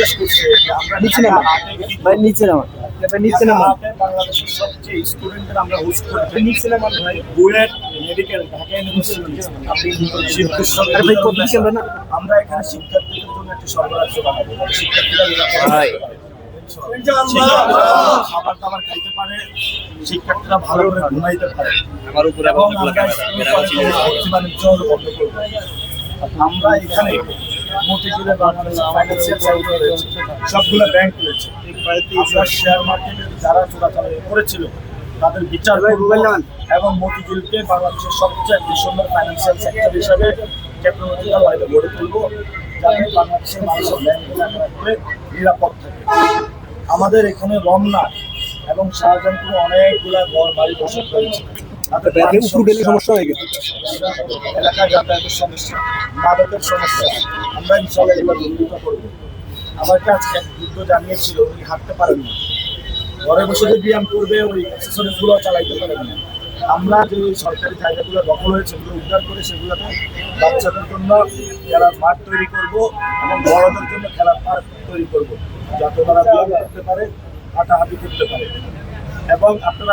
জিজ্ঞেস করছে যে আমরা নিচে নামা ভাই, নিচে নামা ভাই, নিচে নামা বাংলাদেশের সবচেয়ে স্টুডেন্টদের আমরা হোস্ট করি নিচে নামা ভাই। বুয়েট মেডিকেল, ঢাকা ইউনিভার্সিটি, সিদ্ধেশ্বর, আরে ভাই কত ক্যামেরা না আমরা এখানে শিক্ষার্থীদের জন্য একটি সরবরাহ বানাবো, শিক্ষার্থীরা ভাই। খাবার দাবার খাইতে পারে, শিক্ষার্থীরা ভালো করে ঘুমাইতে পারে। আমার উপরে এবং আমরা ভর্তি বাণিজ্য বন্ধ করবো। আমরা এখানে মতিঝিলের বাংলাদেশের ফাইন্যান্সিয়াল সেক্টর রয়েছে, সবগুলো ব্যাংক রয়েছে। আমরা শেয়ার মার্কেটে যারা চোরাচালানি করেছিল তাদের বিচার করবো এবং মতিঝিলকে বাংলাদেশের সবচেয়ে একটি সুন্দর ফাইন্যান্সিয়াল সেক্টর হিসাবে টেকনোলজিক্যাল ওয়াইডে গড়ে তুলব, যাতে বাংলাদেশের মানুষের লেনদেন নিরাপদ থাকে। আমাদের এখানে রমনা এবং শাহজাহানপুরে অনেকগুলা ঘর বাড়ি বসত রয়েছে, সমস্যা হয়ে গেছে, এলাকায় যাতায়াতের সমস্যা, মাদকের সমস্যা। আমরা ইনশাল্লাহ এগুলো দূরীভূত করবো। আমাকে আজকে এক বৃদ্ধ জানিয়েছিল উনি হাঁটতে পারেন না, ঘরে বসে যে ব্যায়াম করবে ওই এক্সারসাইজগুলো চালাইতে পারেন না। আমরা যে সরকারি জায়গাগুলো দখল হয়েছে সেগুলো উদ্ধার করে সেগুলোতে বাচ্চাদের জন্য খেলার মাঠ তৈরি করব এবং বড়দের জন্য খেলার পার্ক তৈরি করব, যাতে তারা ব্যায়াম করতে পারে, হাঁটাহাঁটি করতে পারে। এবং আপনারা